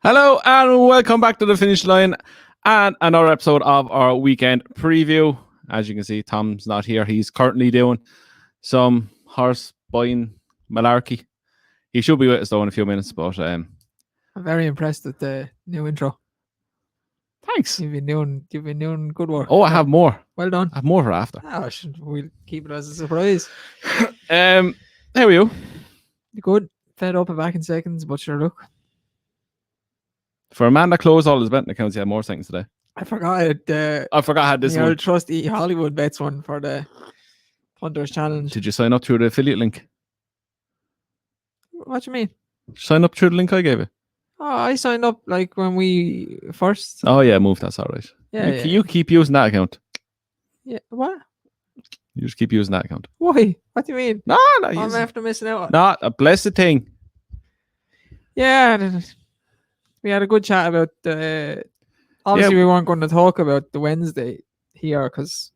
Hello and welcome back to the Finish Line and another episode of our weekend preview. As you can see, Tom's not here. He's currently doing some horse buying malarkey. He should be with us though in a few minutes, but I'm very impressed with the new intro. Thanks. You've been doing good work. Oh, I have more. Well done. I have more for after. We'll keep it as a surprise. How are you? Good. Fed up and back in seconds, but sure, look. For a man that closed all his betting accounts, he had more things today. I forgot it. I forgot I had this one. Trusty Hollywoodbets one for the Punters Challenge. Did you sign up through the affiliate link? What do you mean? Sign up through the link I gave you. Oh, I signed up like when we first. Oh yeah, move. That's all right. Yeah, You keep using that account. Yeah. What? You just keep using that account. Why? What do you mean? No. I'm after missing out. Not a blessed thing. Yeah. We had a good chat about obviously we weren't going to talk about the Wednesday here because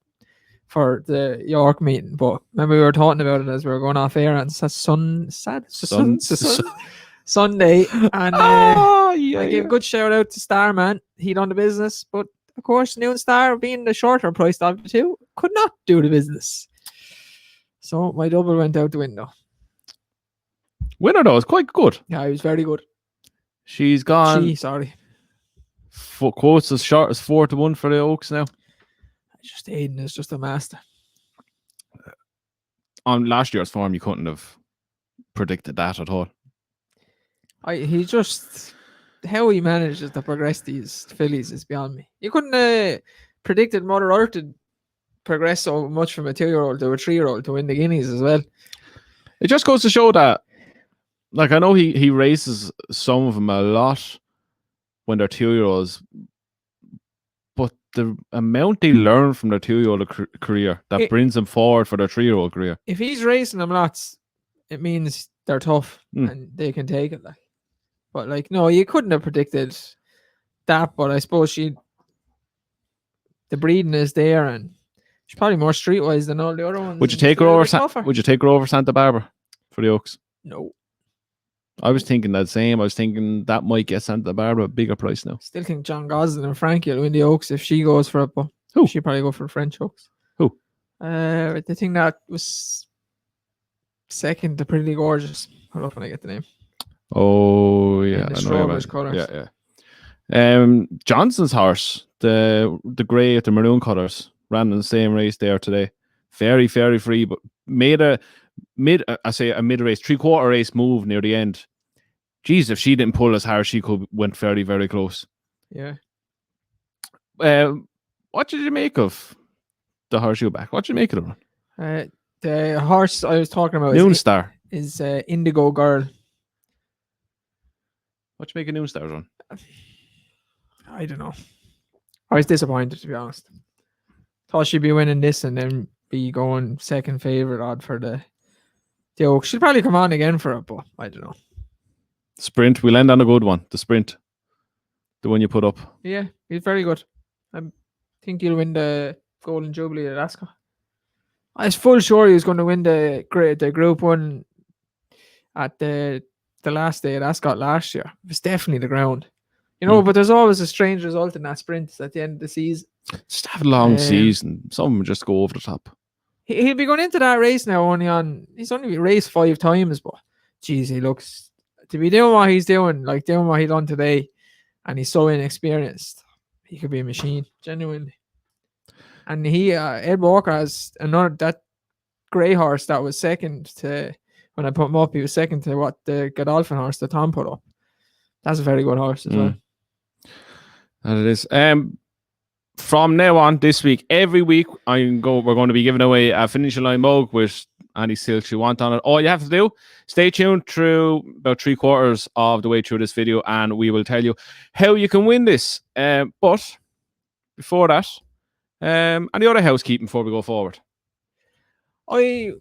for the York meeting, but remember we were talking about it as we were going off air on Sunday, and I gave a good shout out to Starman. He done the business, but of course Noon Star, being the shorter priced of the two, could not do the business. So my double went out the window. Winner though is quite good. Yeah, he was very good. She's gone. Quotes as short as 4-1 for the Oaks now. Just Aiden is just a master. On last year's form, you couldn't have predicted that at all. He just how he manages to progress these fillies is beyond me. You couldn't have predicted Mother Earth to progress so much from a 2-year-old to a 3-year-old to win the Guineas as well. It just goes to show that, like, I know he races some of them a lot when they're 2-year-olds, but the amount they learn from their 2-year-old career that brings them forward for their 3-year-old career. If he's racing them lots, it means they're tough and they can take it. But no, you couldn't have predicted that. But I suppose the breeding is there, and she's probably more streetwise than all the other ones. Would you take her over? Would you take her over Santa Barbara for the Oaks? No. I was thinking that same. I was thinking that might get Santa Barbara a bigger price now. Still think John Gosling and Frankie will win the Oaks if she goes for it. But who? She'll probably go for the French Oaks. Who? The thing that was second to Pretty Gorgeous. Hold up when I get the name. Oh yeah, the strawberry colours. Yeah. Johnson's horse, the grey with the maroon colours, ran in the same race there today. Very, very free, but made a mid-race, 3/4 race move near the end. Jeez, if she didn't pull as hard, she went very, very close. Yeah. What did you make of the horse you back? What did you make of it? The horse I was talking about Noon Star is Indigo Girl. What you make a Noon Star run? I don't know. I was disappointed, to be honest. Thought she'd be winning this and then be going second favourite odd for the Oaks. She'll probably come on again for it, but I don't know. Sprint. We'll end on a good one. The Sprint. The one you put up. Yeah, he's very good. I think he'll win the Golden Jubilee at Ascot. I was full sure he was going to win the Group 1 at the last day at Ascot last year. It was definitely the ground. But there's always a strange result in that sprint at the end of the season. Just have a long season. Some of them just go over the top. He'll be going into that race now he's only raced 5 times, but geez, he looks to be doing what he's doing, like doing what he done today, and he's so inexperienced. He could be a machine, genuinely. And Ed Walker has that grey horse that was second to, when I put him up, he was second to what the Godolphin horse that Tom put up. That's a very good horse as well. And it is. From now on, this week, every week, we're going to be giving away a Finishing Line mug with any silks you want on it. All you have to do, stay tuned through about 3/4 of the way through this video, and we will tell you how you can win this. But before that, any other housekeeping before we go forward? I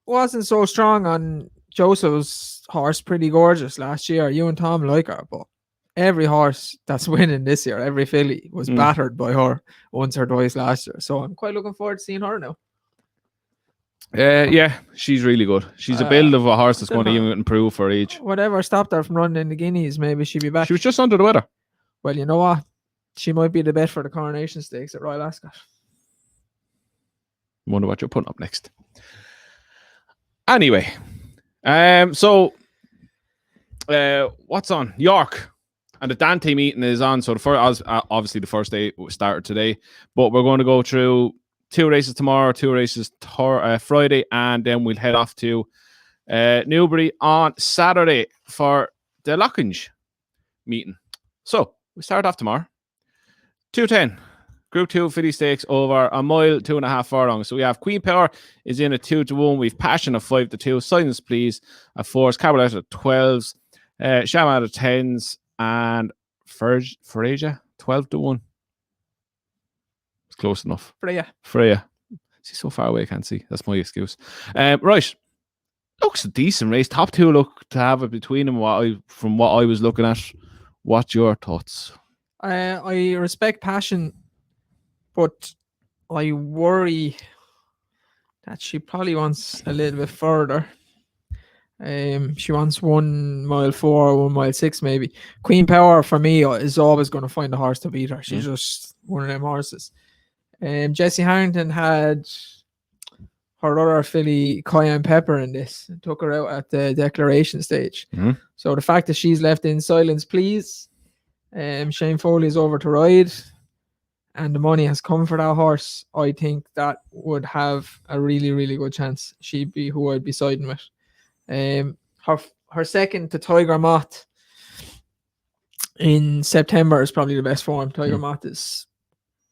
wasn't so strong on Joseph's horse, Pretty Gorgeous, last year. You and Tom like her, but every horse that's winning this year, every filly, was battered by her once or twice last year. So I'm quite looking forward to seeing her now. Yeah, she's really good. She's a build of a horse that's going to even improve for age. Whatever stopped her from running in the Guineas, maybe she'll be back. She was just under the weather. Well, you know what? She might be the bet for the Coronation Stakes at Royal Ascot. Wonder what you're putting up next. Anyway, so what's on? York. And the Dante meeting is on. So obviously the first day started today, but we're going to go through 2 races tomorrow, 2 races Friday, and then we'll head off to Newbury on Saturday for the Lockange meeting. So we start off tomorrow. 2:10, Group 2 Filly Stakes over a mile, 2.5 furlongs. So we have Queen Power is in at 2-1. We've Passion at 5-2. Silence Please at 4s. Cabaret at 12s. Shaman at 10s. And Freya 12-1. It's close enough. Freya. She's so far away, I can't see. That's my excuse. Right. Looks a decent race. Top 2 look to have it between them. From what I was looking at. What's your thoughts? I respect Passion, but I worry that she probably wants a little bit further. She wants 1 mile 4, 1 mile 6 maybe. Queen Power for me is always going to find a horse to beat her. She's just one of them horses. Jessie Harrington had her other filly, Cayenne Pepper, in this. Took her out at the declaration stage. So the fact that she's left in Silence Please, Shane Foley's over to ride, and the money has come for that horse, I think that would have a really, really good chance. She'd be who I'd be siding with. Her second to Tiger Moth in September is probably the best form. Tiger Moth is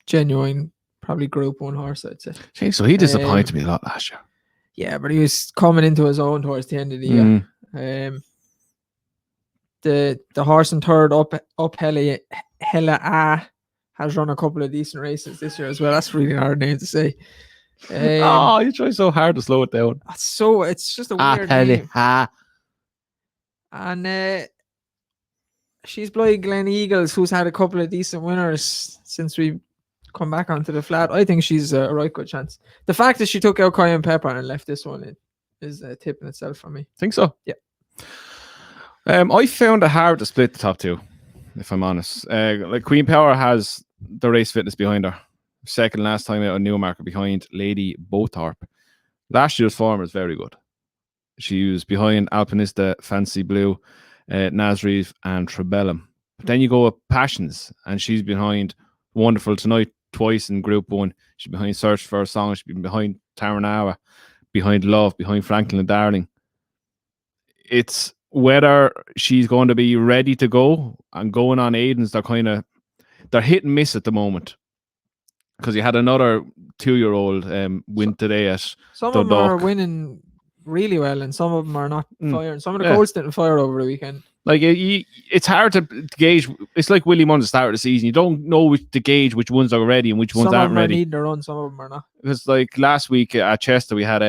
genuine, probably Group 1 horse, I'd say. Jeez, so he disappointed me a lot last year. Yeah, but he was coming into his own towards the end of the year. The horse in third up Hella has run a couple of decent races this year as well. That's really hard name to say. You try so hard to slow it down. It's just a weird name. And she's by Glen Eagles, who's had a couple of decent winners since we come back onto the flat. I think she's a right good chance. The fact that she took out Cayenne Pepper and left this one in is a tip in itself for me. Think so? Yeah. I found it hard to split the top 2, if I'm honest. Like Queen Power has the race fitness behind her. Second last time out on Newmarket behind Lady Bowthorpe. Last year's form is very good. She was behind Alpinista, Fancy Blue, Nasrive, and Trebellum. But then you go with Passions, and she's behind Wonderful Tonight twice in Group 1. She's behind Search for a Song. She's been behind Taranawa, behind Love, behind Franklin and Darling. It's whether she's going to be ready to go and going on Aiden's. They're hit and miss at the moment. Because you had another 2-year-old win today at some of them are winning really well, and some of them are not firing. Some of the Colts didn't fire over the weekend. Like it's hard to gauge. It's like Willie Munn at the start of the season. You don't know to gauge which ones are ready and which ones aren't ready. Some of them need to run, some of them are not. Because like last week at Chester, we had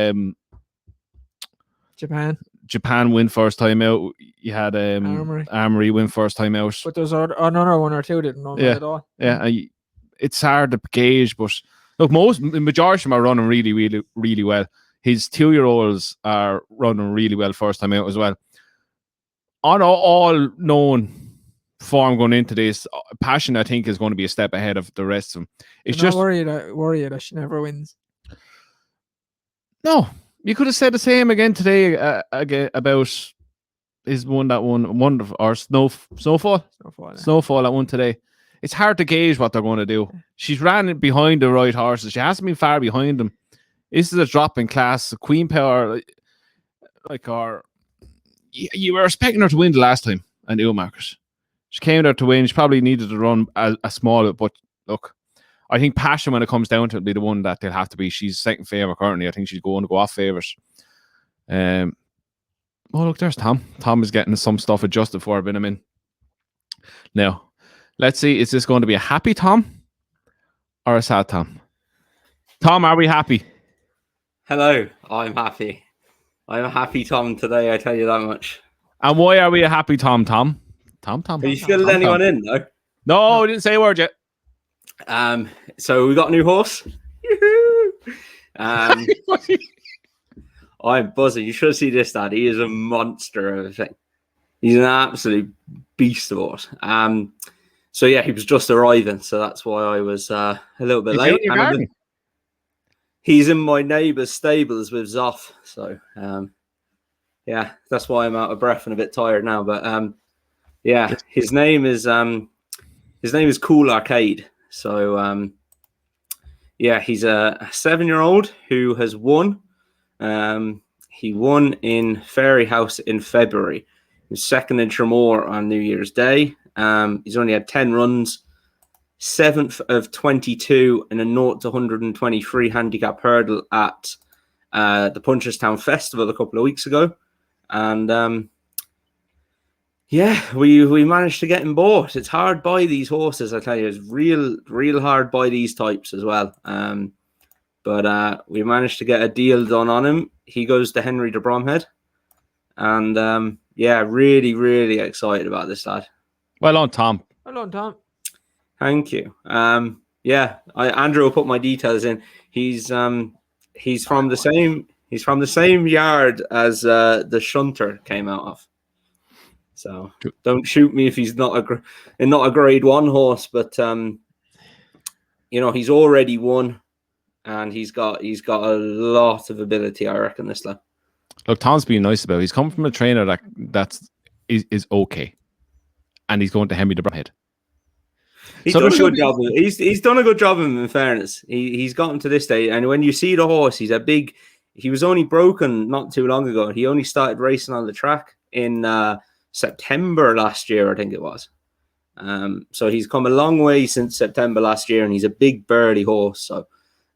Japan win first time out. You had Armory win first time out. But there's another one or two didn't know at all. Yeah, it's hard to gauge, but look, the majority of them are running really, really, really well. His 2-year-olds are running really well first time out as well. On all known form going into this, Passion, I think, is going to be a step ahead of the rest of them. It's just worry that she never wins. No, you could have said the same again today about his one that won wonderful or Snowfall that won today. It's hard to gauge what they're going to do. She's ran behind the right horses. She hasn't been far behind them. This is a drop in class. Queen Power, you were expecting her to win the last time at Newmarket. She came there to win. She probably needed to run a small, but look, I think Passion, when it comes down to it, will be the one that they'll have to be. She's second favourite currently. I think she's going to go off favourites. Oh, look, there's Tom. Tom is getting some stuff adjusted for a bit of in. Now, let's see, is this going to be a happy Tom or a sad Tom? Tom, are we happy? Hello, I'm happy. I'm a happy Tom today, I tell you that much. And why are we a happy Tom? Tom? Are you still anyone in, though? No, I didn't say a word yet. So we got a new horse. I'm buzzing. You should see this lad. He is a monster of a thing. He's an absolute beast of it. So yeah, he was just arriving, so that's why I was a little bit late. He's in my neighbour's stables with Zoff, so yeah, that's why I'm out of breath and a bit tired now. But yeah, his name is Cool Arcade. So yeah, he's a 7-year-old who has won. He won in Fairy House in February. He was second in Tremor on New Year's Day. He's only had 10 runs, 7th of 22 in a 0 to 123 handicap hurdle at the Punchestown Festival a couple of weeks ago. And yeah, we managed to get him bought. It's hard by these horses, I tell you. It's real hard by these types as well. But we managed to get a deal done on him. He goes to Henry de Bromhead. And yeah, really excited about this lad. Well on, Tom. Well on, Tom. Thank you. Yeah, Andrew will put my details in. He's from the same yard as the Shunter came out of. So don't shoot me if he's not a grade 1 horse, but you know, he's already won, and he's got a lot of ability, I reckon, this lad. Look, Tom's being nice about it. He's come from a trainer that's okay, and he's going to Henry de Bromhead. He's done a good job. He's done a good job of him, in fairness. He's gotten to this day, and when you see the horse, he was only broken not too long ago. He only started racing on the track in September last year, I think it was. So he's come a long way since September last year, and he's a big burly horse. So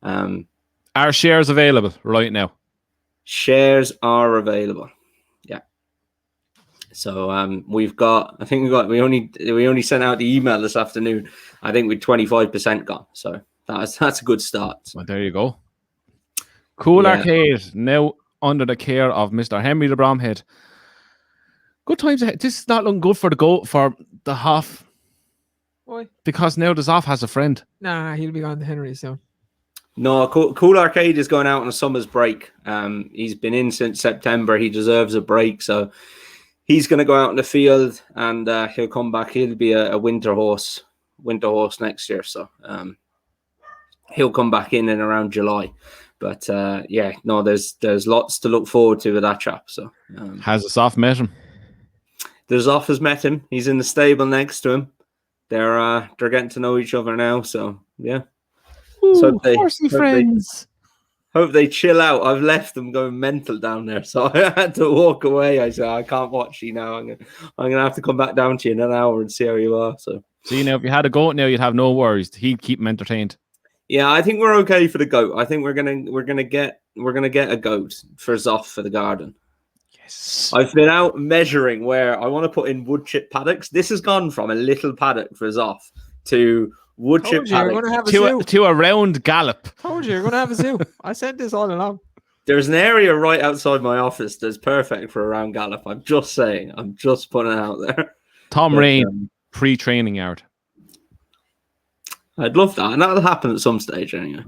are shares available right now? Shares are available. Yeah. So we only sent out the email this afternoon. I think with 25% gone. So that's a good start. Well, there you go. Cool Arcade now under the care of Mr. Henry de Bromhead. Good times ahead. This is not looking good for the half. Why? Because now the Zoff has a friend. Nah, he'll be gone to Henry soon. No, Cool Arcade is going out on a summer's break. He's been in since September. He deserves a break, so he's going to go out in the field, and he'll come back. He'll be a winter horse next year, so he'll come back in around July. But yeah, no, there's lots to look forward to with that chap. So has the Zoff met him? The Zoff has met him. He's in the stable next to him. They're getting to know each other now. So yeah. Ooh, so hope they chill out. I've left them going mental down there, so I had to walk away. I said I can't watch you now. I'm gonna have to come back down to you in an hour and see how you are. So you know, if you had a goat now, you'd have no worries. He'd keep them entertained. Yeah, I think we're okay for the goat. I think we're gonna get a goat for Zoff for the garden. Yes. I've been out measuring where I want to put in wood chip paddocks. This has gone from a little paddock for Zoff to wood chip paddock to a round gallop. Told you you're going to have a zoo. I said this all along. There's an area right outside my office that's perfect for a round gallop. I'm just saying. I'm just putting it out there. Tom Rayyan pre-training yard. I'd love that, and that'll happen at some stage anyway.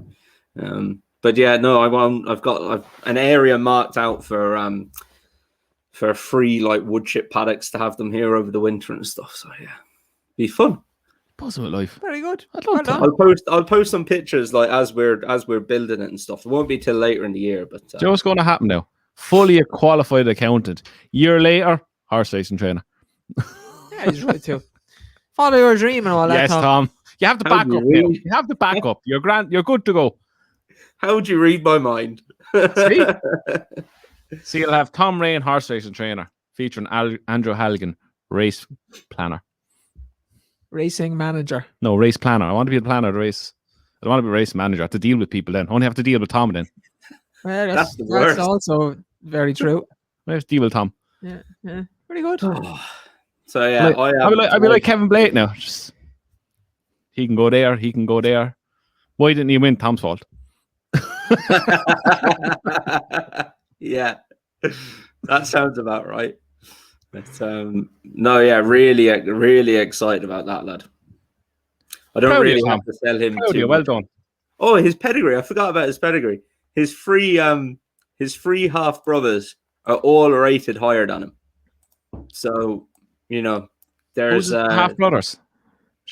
But yeah, no, I've got an area marked out for free like wood chip paddocks to have them here over the winter and stuff. So yeah, be fun. Buzzing with life. Very good. I'll post some pictures like as we're building it and stuff. It won't be till later in the year, but do you know what's going to happen now? Fully a qualified accountant. Year later, horse racing trainer. Yeah, he's right too. Follow your dream and all that. Yes, Tom. You have the backup now. You have the backup. You're grand. You're good to go. How would you read my mind? See, you'll have Tom Rayyan, horse racing trainer, featuring Andrew Halligan, race planner. Racing manager. No, race planner. I want to be the planner of the race. I don't want to be a race manager. I have to deal with people then. I only have to deal with Tom then. Well, that's also very true. I have to deal with Tom. Yeah. Pretty good. So yeah, I'll be like Kevin Blake now. Just, he can go there. He can go there. Why didn't he win? Tom's fault. Yeah, that sounds about right. But no, yeah, really excited about that lad. I don't really have to sell him. Well done. Oh, his pedigree! I forgot about his pedigree. His free his 3 half brothers are all rated higher than him. So, there's half brothers.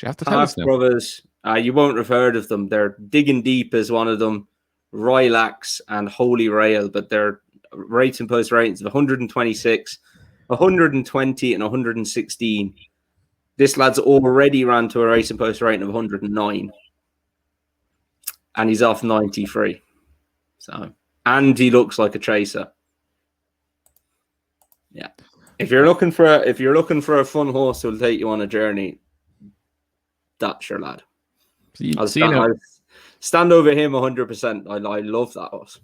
You have to tell us half now. brothers. You won't have heard of them. They're Digging Deep is one of them, Rylax and Holy Rail, but they're rating post ratings of 126, 120, and 116. This lad's already ran to a racing post rating of 109, and he's off 93. So, and he looks like a chaser. Yeah, if you're looking for a fun horse who'll take you on a journey, that's your lad. I'll stand over him 100%. I love that horse.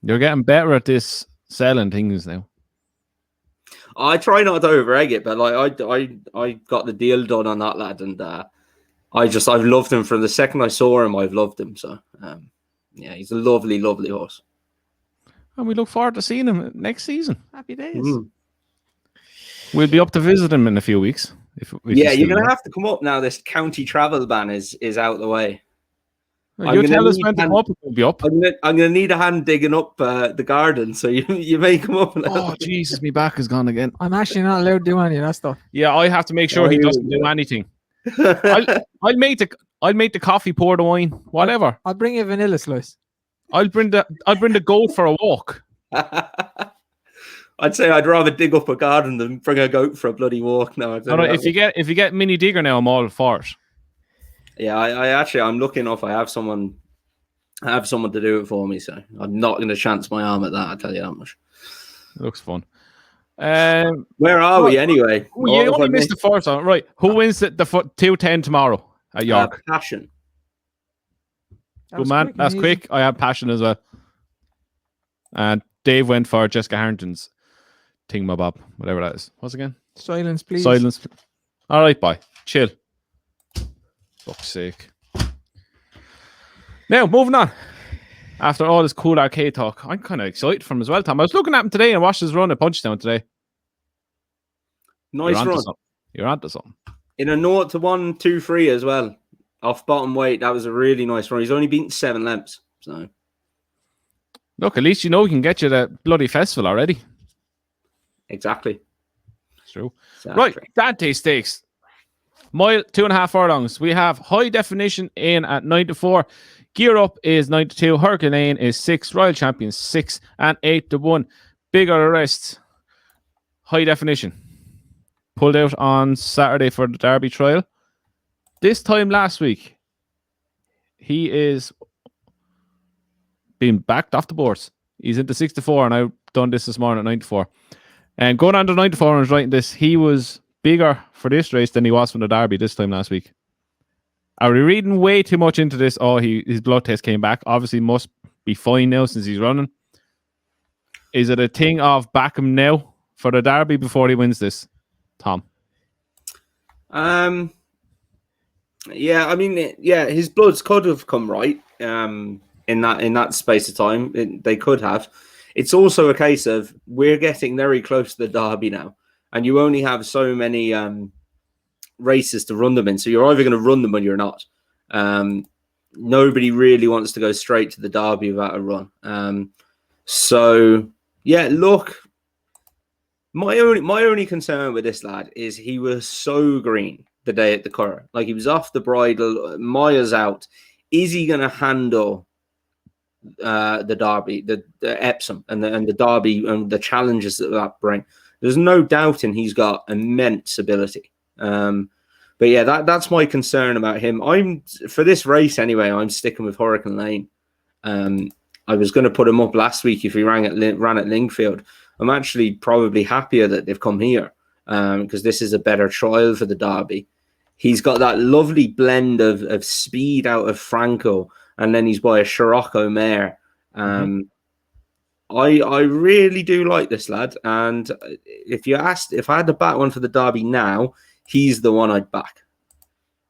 You're getting better at this selling things now. I try not to overegg it, but I got the deal done on that lad, and I've loved him from the second I saw him. I've loved him. So yeah, he's a lovely, lovely horse, and we look forward to seeing him next season. Happy days. We'll be up to visit him in a few weeks. If you're gonna have to come up now. This county travel ban is out the way. You tell us when to come up, we'll be up. I'm gonna need a hand digging up the garden, so you may come up. Oh Jesus, my back is gone again. I'm actually not allowed to do any of that stuff. Yeah, I have to make sure he doesn't do anything. I'll make the coffee, pour the wine, whatever. I'll bring you a vanilla slice. I'll bring the goat for a walk. I'd say I'd rather dig up a garden than bring a goat for a bloody walk now. If you get mini digger now, I'm all for it. Yeah, I'm looking off. I have someone to do it for me, so I'm not going to chance my arm at that. I tell you that much. It looks fun. Where are we anyway? You only missed the first one, right? Who wins the 2:10 tomorrow at York? Passion. Good man, that's quick. I have Passion as well. And Dave went for Jessica Harrington's Thingamabob, whatever that is. What's it again? Silence, please. Silence. All right, bye. Chill. Fuck's sake. Now, moving on. After all this cool arcade talk, I'm kind of excited for him as well, Tom. I was looking at him today and watched his run at Punchdown today. Nice run. You're onto something. In a 0 to 1, 2, 3 as well. Off bottom weight. That was a really nice run. He's only beaten 7 lengths. So, look, at least you know he can get you the bloody festival already. Exactly. It's true. Exactly. Right, Dante Stakes. Mile, 2.5 furlongs. We have High Definition in at 94. Gear Up is 92. Hurricane is 6. Royal Champion 6 and 8 to 1. Bigger Arrest. High Definition. Pulled out on Saturday for the Derby trial. This time last week, he is being backed off the boards. He's into 64, and I've done this morning at 94. And going on to 94 and I was writing this, he was bigger for this race than he was from the Derby this time last week. Are we reading way too much into this? Oh, his blood test came back. Obviously must be fine now since he's running. Is it a thing of back him now for the Derby before he wins this, Tom? Yeah, I mean, his bloods could have come right in that space of time. They could have. It's also a case of we're getting very close to the Derby now, and you only have so many races to run them in. So you're either going to run them or you're not. Nobody really wants to go straight to the Derby without a run. So yeah, look, my only concern with this lad is he was so green the day at the Curragh. Like, he was off the bridle, miles out. Is he going to handle the Derby, the Epsom and the Derby and the challenges that bring? There's no doubting he's got immense ability. But yeah, that's my concern about him. For this race anyway, I'm sticking with Hurricane Lane. I was going to put him up last week if he ran at Lingfield. I'm actually probably happier that they've come here because this is a better trial for the Derby. He's got that lovely blend of speed out of Franco, and then he's by a Scirocco mare. I really do like this lad, and if I had to back one for the Derby now, he's the one I'd back.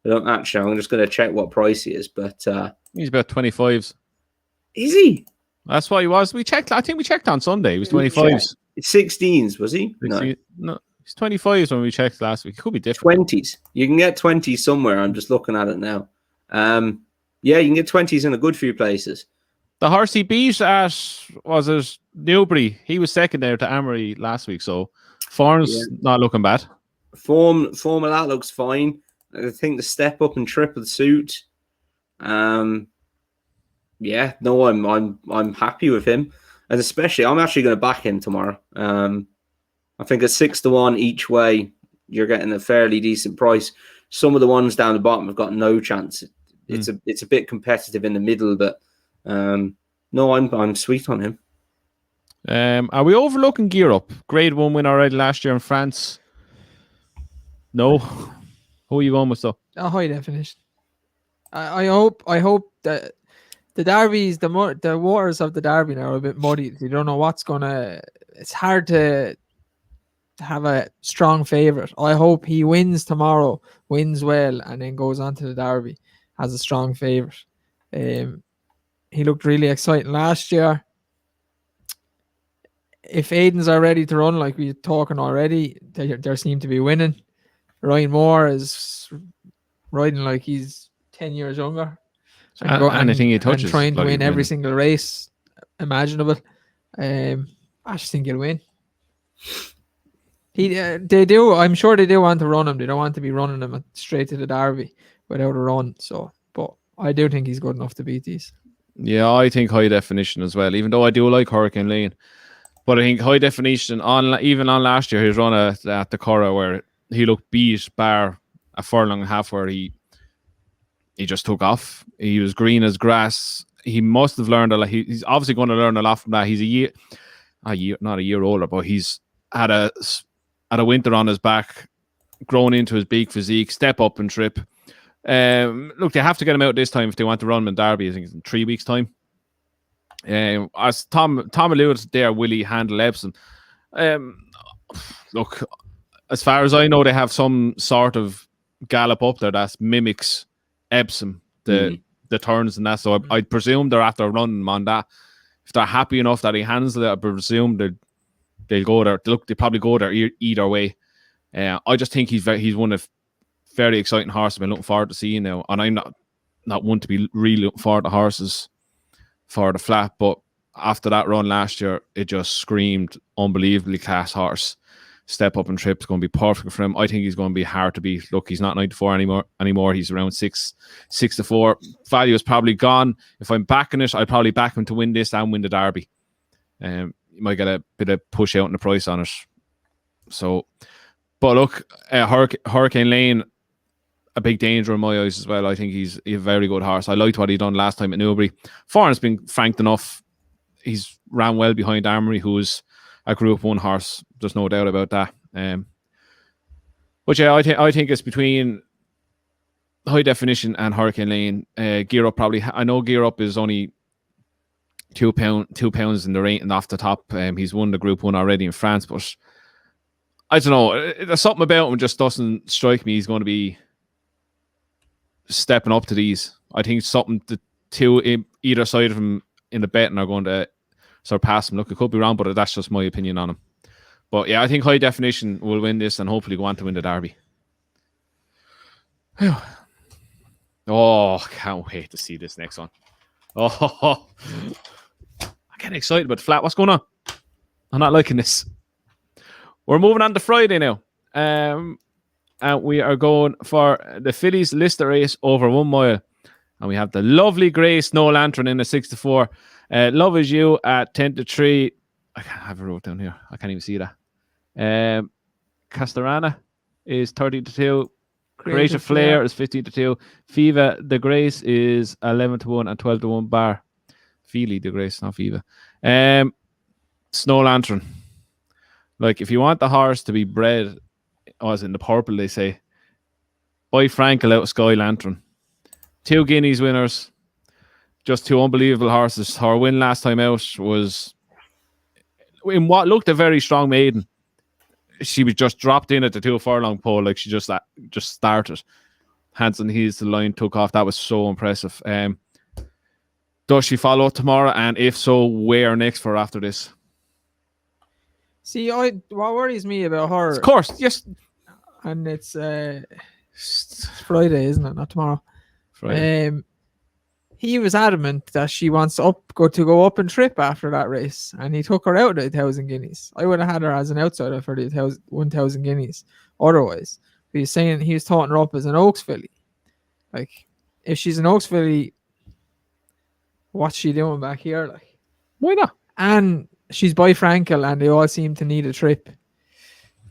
I'm just going to check what price he is, but he's about 25s. Is he? That's what he was. We checked. I think we checked on Sunday. He was 25s. 16s, was he? 16, no, he's 25s when we checked last week. It could be different. 20s. You can get 20s somewhere. I'm just looking at it now. Yeah, you can get 20s in a good few places. The horse he beat at, was it Newbury? He was second there to Amory last week, so form's not looking bad. Form of that looks fine. I think the step up and trip of the suit. I'm happy with him, and especially I'm actually going to back him tomorrow. I think at 6-1 each way, you're getting a fairly decent price. Some of the ones down the bottom have got no chance. It's a bit competitive in the middle, but no, I'm sweet on him. Are we overlooking Gear Up? Grade 1 win already last year in France. No. Who are you going with though? A high definition. I hope that the derbies, the waters of the derby now are a bit muddy. You don't know what's gonna. It's hard to have a strong favourite. I hope he wins tomorrow, wins well, and then goes on to the derby as a strong favourite. He looked really exciting last year. If Aiden's are ready to run, like we're talking already, they seem to be winning. Ryan Moore is riding like he's 10 years younger. Anything he touches. And trying to win every single race imaginable. I just think he'll win. They do. I'm sure they do want to run him. They don't want to be running him straight to the derby without a run. So, but I do think he's good enough to beat these. Yeah, I think high definition as well, even though I do like Hurricane Lane. But I think high definition, even on last year, his run at the Curragh where he looked beat bar a furlong and a half where he just took off. He was green as grass. He must have learned a lot. He's obviously going to learn a lot from that. He's not a year older, but he's had a winter on his back, grown into his big physique, step up and trip. Look, they have to get him out this time if they want to run him in Derby. I think it's in 3 weeks' time. As Tom alluded there, will he handle Epsom? Look, as far as I know, they have some sort of gallop up there that mimics Epsom, the turns and that. So I'd presume they're after running him on that. If they're happy enough that he handles it, I presume they'll go there. Look, they probably go there either way. I just think he's one of very exciting horses I've been looking forward to seeing now. And I'm not one to be really looking forward to horses for the flat, but after that run last year, it just screamed unbelievably class horse. Step up and trip is going to be perfect for him. I think he's going to be hard to beat. Look, he's not 94 anymore. He's around 6-4. Value is probably gone. If I'm backing it, I'd probably back him to win this and win the Derby. You might get a bit of push out in the price on it. So, but look, Hurricane Lane, a big danger in my eyes as well. I think he's a very good horse. I liked what he done last time at Newbury. Foreign's been franked enough. He's ran well behind Amory, who was a Group 1 horse. There's no doubt about that. But yeah, I think it's between high definition and Hurricane Lane. Gear Up probably. I know Gear Up is only £2 in the rating off the top. He's won the Group 1 already in France, but I don't know. There's something about him just doesn't strike me. He's going to be stepping up to these. I think something the two either side of him in the betting are going to surpass him. Look, it could be wrong, but that's just my opinion on him. But yeah, I think high definition will win this and hopefully go on to win the Derby. Oh, can't wait to see this next one. Oh, I'm getting excited about the flat. What's going on? I'm not liking this. We're moving on to Friday now. And we are going for the Fillies Lister race over 1 mile. And we have the lovely Grey Snow Lantern in a 6-4. Love Is You at 10-3. I have it wrote down here. I can't even see that. Castorana is 30-2. Creative Flair is 15-2. Viva the Grace is 11-1 and 12-1 bar. Feely the Grace, not Viva. Snow Lantern. Like, if you want the horse to be bred, as in the purple, they say, buy Frankel out of Sky Lantern. 2 Guineas winners. Just 2 unbelievable horses. Her win last time out was in what looked a very strong maiden. She was just dropped in at the 2 furlong pole, like she just started. Hands on heels to the line, took off. That was so impressive. Does she follow up tomorrow? And if so, where next for after this? See, what worries me about her... Of course, yes. And it's Friday, isn't it? Not tomorrow. Friday. he was adamant that she wants to go up and trip after that race, and he took her out at 1,000 guineas. I would have had her as an outsider for the 1,000 guineas otherwise. But he's saying he was talking her up as an Oaks filly. Like, if she's an Oaks filly, what's she doing back here? Like, Why not? and she's by Frankel, and they all seem to need a trip.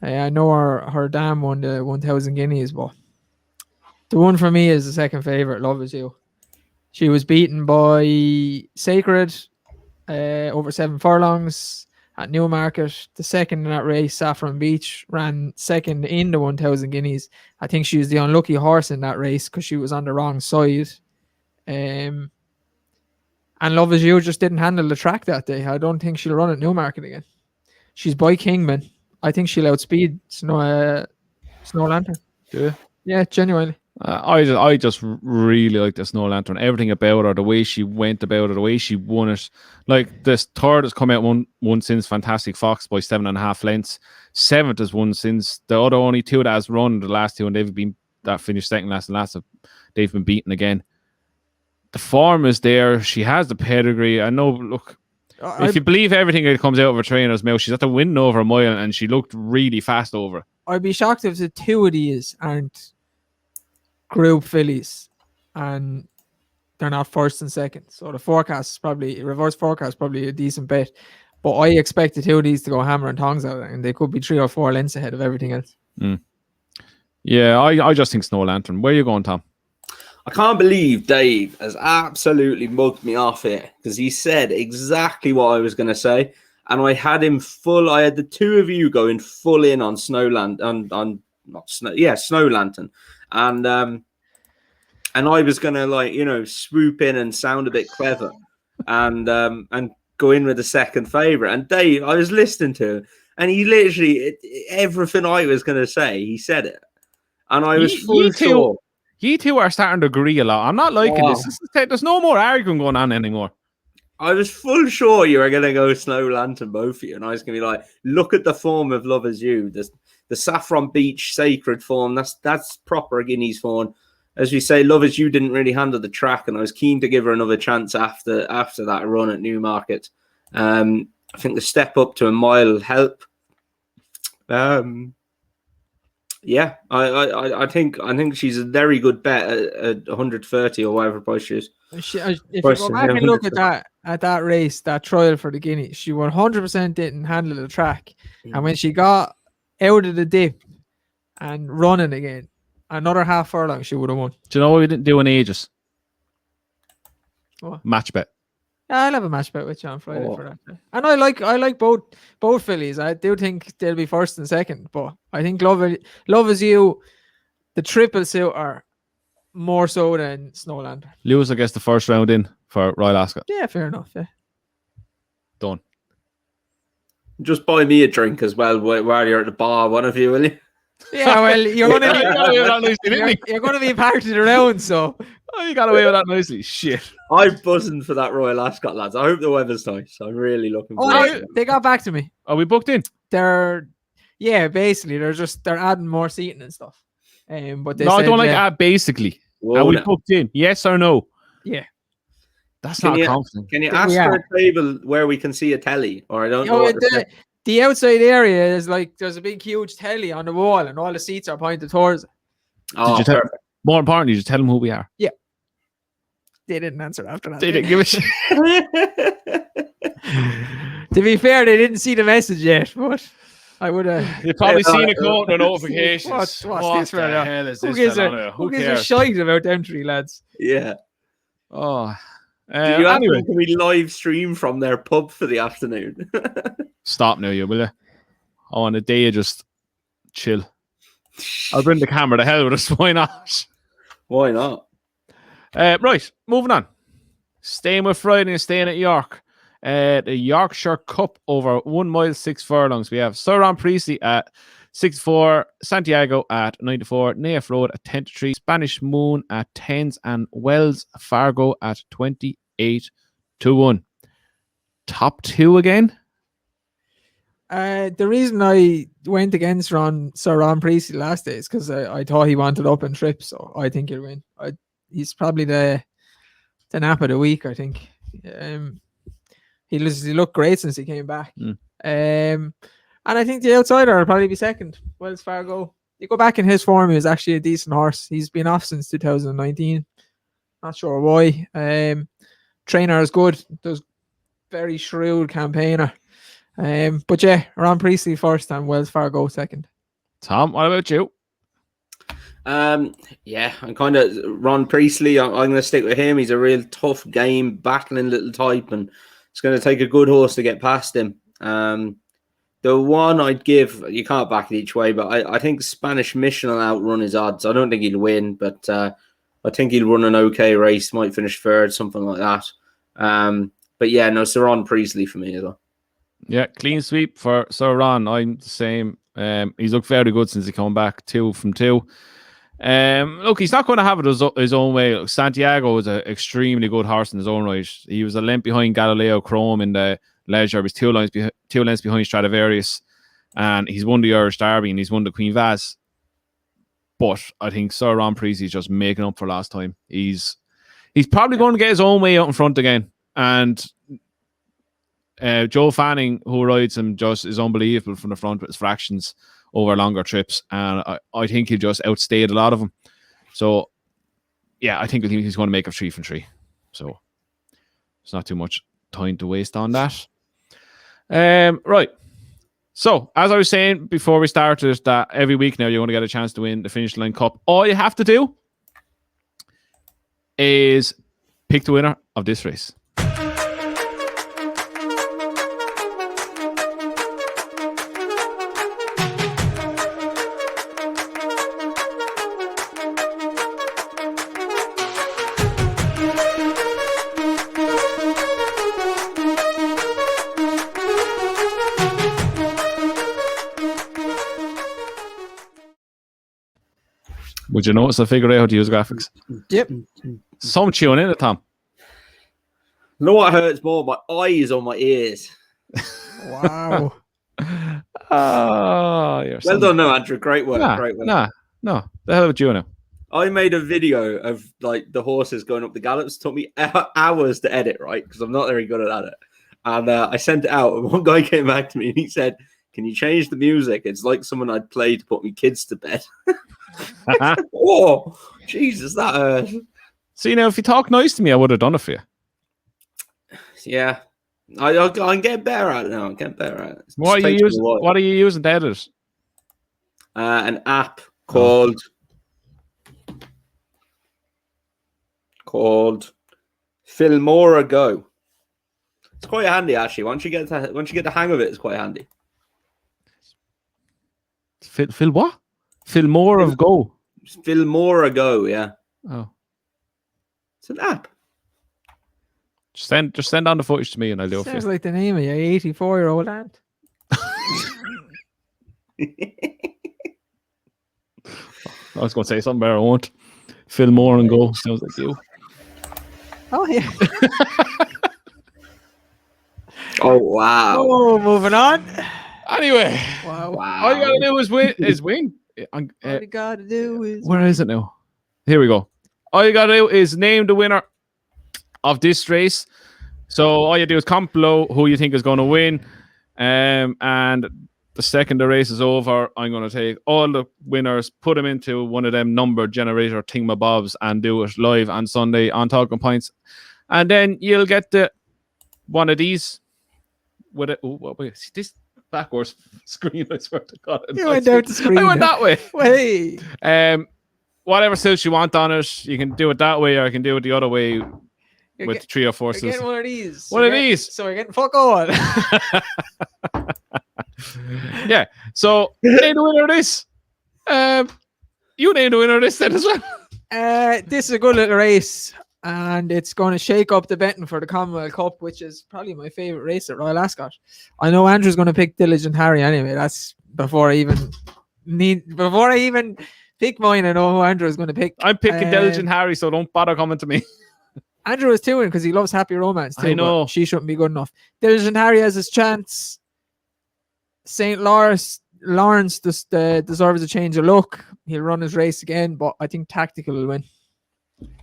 I know her dam won the 1,000 guineas, but the one for me is the second favourite, Love Is You. She was beaten by Sacred over 7 furlongs at Newmarket. The second in that race, Saffron Beach, ran second in the 1,000 guineas. I think she was the unlucky horse in that race because she was on the wrong side. And Love Is You just didn't handle the track that day. I don't think she'll run at Newmarket again. She's by Kingman. I think she'll outspeed Snow Lantern. Do you? Yeah, genuinely. I just really like the Snow Lantern. Everything about her, the way she went about it, the way she won it. Like, this third has come out one since Fantastic Fox by 7.5 lengths. 7th has won since the other only 2 that has run, the last 2, and they've been that finished second last and last. They've been beaten again. The form is there. She has the pedigree. I know. Look, if you believe everything that comes out of her trainer's mouth, she's at the win over a mile, and she looked really fast over. I'd be shocked if the 2 of these aren't group fillies and they're not first and second. So the forecast is probably reverse forecast, probably a decent bet. But I expect the 2 of these to go hammer and tongs out, and they could be 3 or 4 lengths ahead of everything else. Yeah, I just think Snow Lantern. Where are you going, Tom? I can't believe Dave has absolutely mugged me off here, because he said exactly what I was going to say, and I had him full. I had the 2 of you going full in on Snow Lantern, Snow Lantern, and I was going to swoop in and sound a bit clever, and go in with the second favourite. And Dave, I was listening to him, and he literally everything I was going to say, he said it, and I was full sure. You two are starting to agree a lot. I'm not liking this. There's no more arguing going on anymore. I was full sure you were going to go Snow Lantern, both of you. And I was going to be like, look at the form of Love Is You. The Saffron Beach Sacred form. That's proper Guineas form. As we say, Love Is You didn't really handle the track. And I was keen to give her another chance after that run at Newmarket. I think the step up to a mile help. Yeah, I think she's a very good bet at 130 or whatever price she is. If you go back and look at that race, that trial for the Guineas, she 100% didn't handle the track. And when she got out of the dip and running again, another half furlong, she would have won. Do you know what we didn't do in ages? What? Match bet. Yeah, I'll have a match bet with you on Friday for that. And I like both fillies. I do think they'll be first and second, but I think Love Is You, the triple suit are more so than Snow Lantern. Lewis, I guess, the first round in for Royal Ascot. Yeah, fair enough. Yeah. Done. Just buy me a drink as well while you're at the bar, one of you, will you? Yeah, well, you're going to be part of the round, so. Oh, you got away with that nicely. Shit. I'm buzzing for that Royal Ascot, lads. I hope the weather's nice. I'm really looking forward to it. They got back to me. Are we booked in? Basically, they're adding more seating and stuff. But they no, said, I don't like basically. Are we booked in? Yes or no? Yeah. That's not confident. Can you ask for a table where we can see a telly? Or I don't know. The outside area is like there's a big, huge telly on the wall, and all the seats are pointed towards it. Oh, perfect. More importantly, just tell them who we are. Yeah. They didn't answer after that. They didn't give a shit. To be fair, they didn't see the message yet, but I would have. You've probably seen a code or notifications. What's this for the hell is Who this? Who gives a shite about them 3 lads? Yeah. Oh. Do you anyway, can we live stream from their pub for the afternoon? Stop now, you will you? Oh, on a day you just chill. I'll bring the camera to hell with us. Why not? Why not? Right, moving on. Staying with Friday and staying at York. The Yorkshire Cup over 1 mile 6 furlongs. We have Sir Ron Priestley at 64, Santiago at 94, Naif Road at 10-3, Spanish Moon at 10s, and Wells Fargo at 28-1. Top 2 again? The reason I went against Sir Ron Priestley last day is because I thought he wanted up and trip, so I think he'll win. He's probably the nap of the week, I think. He looked great since he came back. And I think the outsider will probably be second. Wells Fargo. You go back in his form, he was actually a decent horse. He's been off since 2019. Not sure why. Trainer is good. Does very shrewd campaigner. But yeah, Ron Priestley first and Wells Fargo second. Tom, what about you? Yeah, I'm kind of Ron Priestley. I'm going to stick with him. He's a real tough game, battling little type, and it's going to take a good horse to get past him. The one I'd give, you can't back it each way, but I think Spanish Mission will outrun his odds. I don't think he'll win, but I think he'll run an okay race, might finish third, something like that. But yeah, no, Sir Ron Priestley for me as well. Yeah, clean sweep for Sir Ron. I'm the same. He's looked very good since he come back 2 from 2. Look, he's not going to have it his own way. Santiago is an extremely good horse in his own right. He was a length behind Galileo Chrome in the Leisure. He was 2 lengths behind Stradivarius, and he's won the Irish Derby and he's won the Queen Vaz. But I think Sir Ron Priestley is just making up for last time. He's probably going to get his own way out in front again, and Joe Fanning, who rides him, just is unbelievable from the front with his fractions over longer trips, and I think he'll just outstayed a lot of them. So yeah, I think he's going to make a 3 from 3. So it's not too much time to waste on that. Right. So as I was saying before we started, that every week now you're going to get a chance to win the Finishing Line Cup. All you have to do is pick the winner of this race. Would you notice I figured out how to use graphics? Yep. Some tune in it, Tom. You know what hurts more? My eyes or my ears. Wow. Well done, no, Andrew. Great work. Great work. No. The hell with you now? I made a video of like the horses going up the gallops. It took me hours to edit, right? Because I'm not very good at it. And I sent it out, and one guy came back to me and he said, "Can you change the music? It's like someone I'd play to put my kids to bed." Oh, Jesus, that hurt. See, now, if you talk nice to me, I would have done it for you. Yeah. I'm getting better at it now. I'm getting better at it. What are you using to edit? An app called Filmora Go. It's quite handy, actually. Once you get the hang of it, it's quite handy. Phil what? Filmora Go. Filmora Go, yeah. Oh. It's an app. Just send on the footage to me and I'll do it for you. Sounds like the name of your 84-year-old aunt. I was going to say something, but I won't. Filmora and Go. Sounds like you. Oh, yeah. Oh, wow. Oh, moving on. Anyway. Wow. All you got to do is win. All you got to do is... Where is it now? Here we go. All you got to do is name the winner of this race. So all you do is comment below who you think is going to win. And the second the race is over, I'm going to take all the winners, put them into one of them number generator thingamabobs and do it live on Sunday on Talking Points. And then you'll get one of these with it. Oh, wait, see this backwards screen, I swear to God. You went out the screen. I went that way. Wait. Whatever suits you want on it, you can do it that way or you can do it the other way with 3 or 4 suits. Getting one of these. One of these. So we're getting fuck all. Yeah. So name the winner of this. You name the winner of this then as well. This is a good little race, and it's going to shake up the betting for the Commonwealth Cup, which is probably my favourite race at Royal Ascot. I know Andrew's going to pick Diligent Harry anyway. That's before I even pick mine. I know who Andrew's going to pick. I'm picking Diligent Harry, so don't bother coming to me. Andrew is too in because he loves Happy Romance too. I know. She shouldn't be good enough. Diligent Harry has his chance. St. Lawrence just deserves a change of look. He'll run his race again, but I think Tactical will win.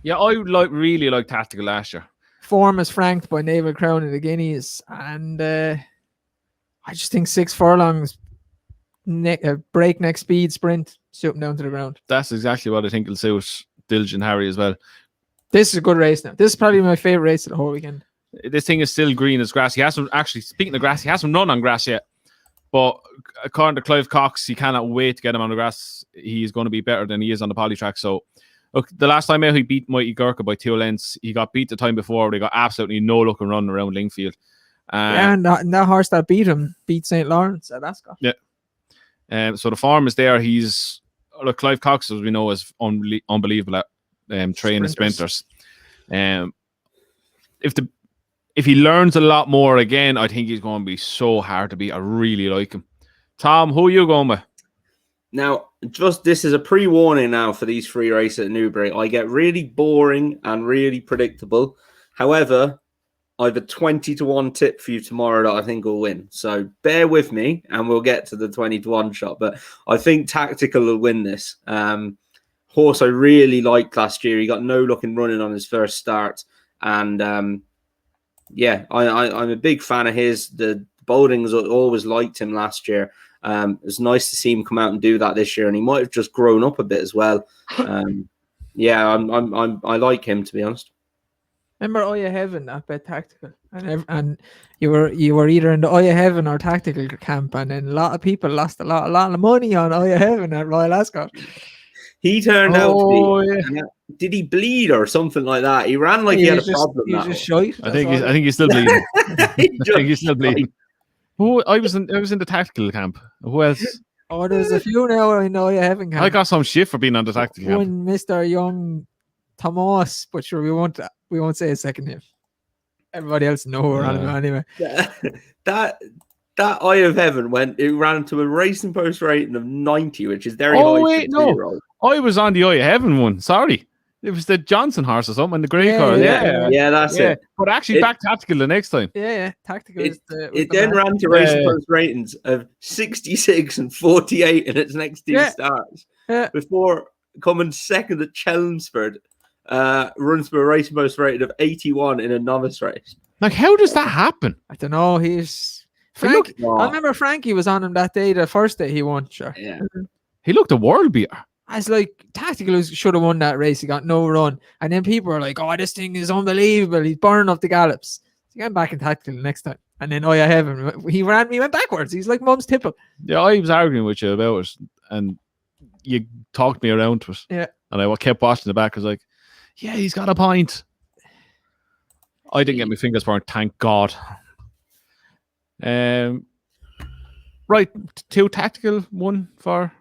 Yeah, I really like Tactical last year. Form is franked by Naval Crown of the Guineas, and I just think 6 furlongs, breakneck speed sprint, shoot him down to the ground. That's exactly what I think will suit Diligent Harry as well. This is a good race now. This is probably my favorite race of the whole weekend. This thing is still green as grass. He hasn't actually, speaking of grass, he hasn't run on grass yet. But according to Clive Cox, he cannot wait to get him on the grass. He's going to be better than he is on the poly track. So, look, the last time out he beat Mighty Gurkha by 2 lengths. He got beat the time before. They got absolutely no looking run around Lingfield. And that horse that beat him beat St. Lawrence at Ascot. Yeah. So the form is there. Look, Clive Cox, as we know, is unbelievable at training sprinters. If he learns a lot more again, I think he's going to be so hard to beat. I really like him. Tom, who are you going with? Now, this is a pre-warning now for these 3 races at Newbury. I get really boring and really predictable. However, I have a 20-1 tip for you tomorrow that I think will win. So bear with me and we'll get to the 20-1 shot. But I think Tactical will win this. Horse I really liked last year. He got no looking running on his first start. And I'm a big fan of his. The Bowdings always liked him last year. It was nice to see him come out and do that this year, and he might have just grown up a bit as well. I like him, to be honest. Remember Oya Heaven at Bet Tactical, and you were either in the Oya Heaven or Tactical camp, and then a lot of people lost a lot of money on Oya Heaven at Royal Ascot. He turned out to be. Did he bleed or something like that? He ran like he had a problem. He was just shite. I think he's still bleeding. I think he's still bleeding. I was in the Tactical camp. Who else? Oh, there's a few now I know you haven't. I got some shit for being on the Tactical camp. One Mr. Young Thomas, but sure we won't say a second name. Everybody else know who we're on about anyway. That Eye of Heaven ran to a racing post rating of 90, which is very high. Oh wait, no, I was on the Eye of Heaven one. Sorry. It was the Johnson horse or something, the grey car. Yeah, that's it. But actually, back Tactical the next time. Yeah, Tactical. It then ran to racing post ratings of 66 and 48 in its next 2 starts. Yeah. Before coming second at Chelmsford, runs to a racing post rating of 81 in a novice race. Like, how does that happen? I don't know. I remember Frankie was on him that day, the first day he won. Sure. Yeah. He looked a world beater. I was like, Tactical should have won that race. He got no run. And then people were like, oh, this thing is unbelievable. He's burning up the gallops. So he got back in Tactical the next time. And then, Oya Heaven, he went backwards. He's like Mum's tipple. Yeah, I was arguing with you about it. And you talked me around to it. Yeah. And I kept watching the back. I was like, yeah, he's got a point. I didn't get my fingers burned, thank God. Right, 2 Tactical, 1 for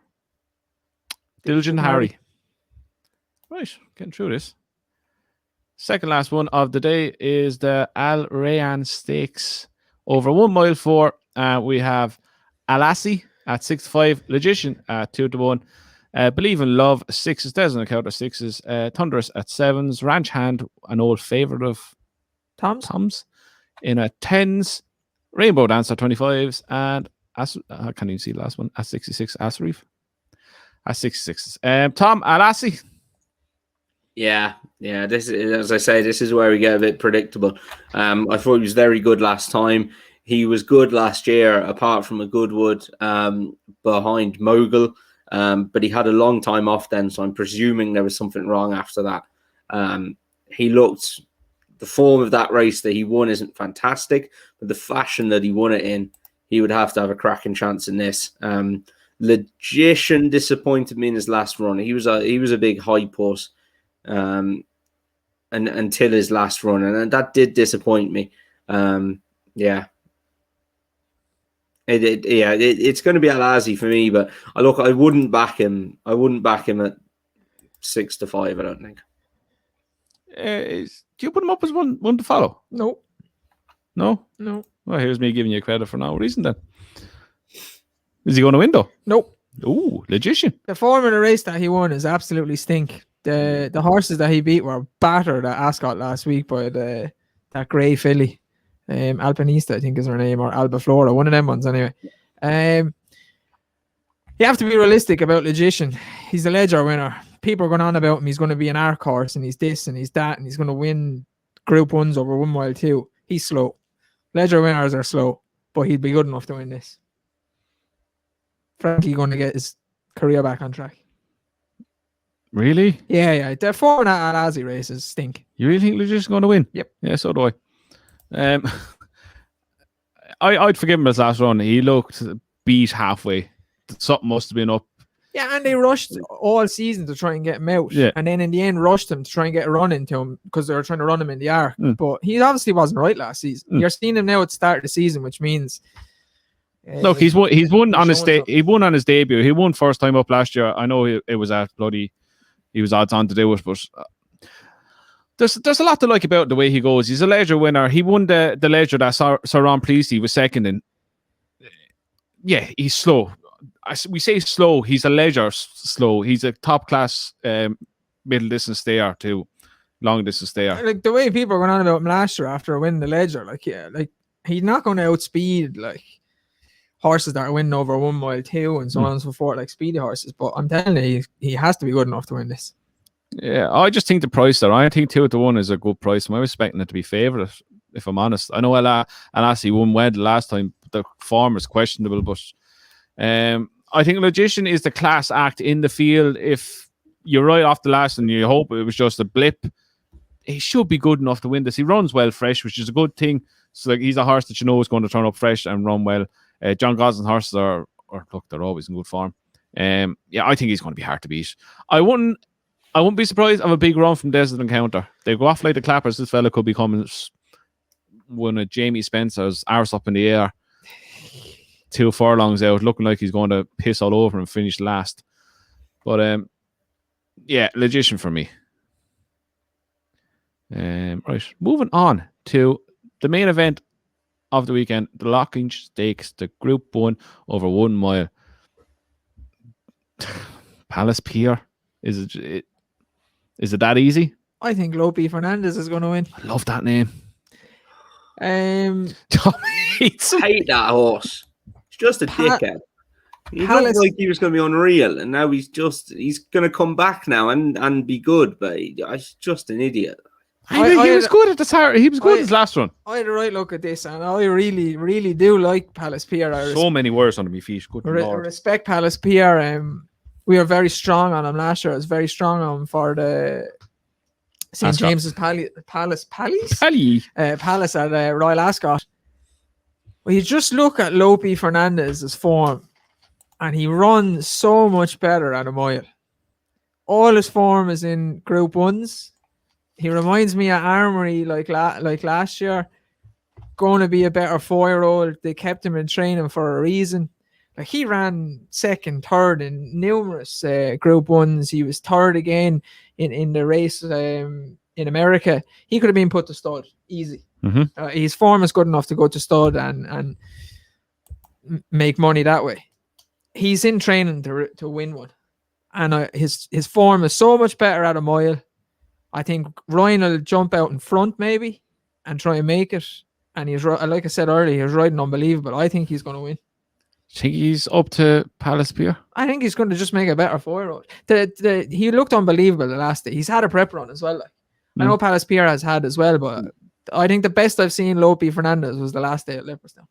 Diligent Harry. Right, getting through this. Second last one of the day is the Rayyan Stakes. Over 1 mile 4, we have Alassi at 6-5, Logician at 2-1, Believe in Love 6s, doesn't count as 6s, Thunderous at 7s, Ranch Hand, an old favourite of Tom's, in a 10s, Rainbow Dance at 25s, and I can't even see the last one at 66, Asreef at 66. Tom, Alassi. Yeah. This is, as I say, this is where we get a bit predictable. I thought he was very good last time. He was good last year, apart from a Goodwood behind Mogul, but he had a long time off then, so I'm presuming there was something wrong after that. The form of that race that he won isn't fantastic, but the fashion that he won it in, he would have to have a cracking chance in this. Logician disappointed me in his last run. He was a big hype horse and until his last run, and that did disappoint me. It's going to be Alazi for me, but I wouldn't back him. I wouldn't back him at 6-5. I don't think. Do you put him up as one to follow? No. Well, here's me giving you credit for no reason then. Is he going to win though? Nope. Ooh, Logician. The form of the race that he won is absolutely stink. The horses that he beat were battered at Ascot last week by that grey filly. Alpinista, I think is her name, or Alba Flora, one of them ones anyway. You have to be realistic about Logician. He's a Ledger winner, people are going on about him. He's going to be an arc horse, and he's this, and he's that, and he's going to win Group 1s over 1 mile too. He's slow. Leisure winners are slow, but he'd be good enough to win this. Frankie going to get his career back on track. Really? Yeah. The form at Aussie races stink. You really think Legit's going to win? Yep. Yeah, so do I. I'd forgive him his last run. He looked beat halfway. Something must have been up. Yeah, and they rushed all season to try and get him out. Yeah. And then in the end, rushed him to try and get a run into him because they were trying to run him in the arc. But he obviously wasn't right last season. You're seeing him now at the start of the season, which means... Look, he's won on his he won on his debut. He won first time up last year. I know it was at bloody... He was odds on to do it, but... There's a lot to like about the way he goes. He's a leisure winner. He won the leisure that Sir Ron Preece was second in. Yeah, he's slow. We say slow. He's a leisure slow. He's a top class middle distance stayer too, long distance stayer. Like the way people are going on about him last year after winning the leisure, like he's not going to outspeed like horses that are winning over 1 mile too and so on and so forth, like speedy horses. But I'm telling you, he has to be good enough to win this. Yeah, I just think the price there. I think 2-1 is a good price. I'm expecting it to be favourite, if I'm honest. I know Alassi won well the last time. The form is questionable, but I think Logician is the class act in the field. If you're right off the last and you hope it was just a blip, he should be good enough to win this. He runs well fresh, which is a good thing. So like he's a horse that you know is going to turn up fresh and run well. John Gosling horses they're always in good form. Yeah, I think he's going to be hard to beat. I wouldn't be surprised of a big run from Desert Encounter. They go off like the clappers. This fella could be coming one of Jamie Spencer's arse up in the air. 2 furlongs out, looking like he's going to piss all over and finish last. But yeah, Logician for me. Right, moving on to the main event of the weekend, the Lockange Stakes, the Group 1 over 1 mile. Palace Pier. Is it that easy? I think Lope Fernandez is going to win. I love that name. I hate that horse. He's just a dickhead. He looked like he was going to be unreal, and now he's going to come back now and be good, but he's just an idiot. He was good at the start. He was good his last run. I had a right look at this, and I really, really do like Palace Pier. So many words under my feet. Good Lord. Respect Palace Pier. We were very strong on him last year. I was very strong on him for the St. James's Palace at Royal Ascot. Well, you just look at Lope Fernandez's form, and he runs so much better at a mile. All his form is in Group 1s. He reminds me of Armory like last year. Going to be a better 4-year-old. They kept him in training for a reason. Like he ran second, third in numerous Group 1s. He was third again in the race in America. He could have been put to stud easy. Mm-hmm. His form is good enough to go to stud and make money that way. He's in training to win one, and his form is so much better at a mile. I think Ryan will jump out in front maybe and try and make it. And he's like I said earlier, he was riding unbelievable. I think he's going to win. Think he's up to Palace Pier? I think he's going to just make a better 4-year-old. He looked unbelievable the last day. He's had a prep run as well. Like I know Palace Pier has had as well, but I think the best I've seen Lope Fernandez was the last day at Leopardstown.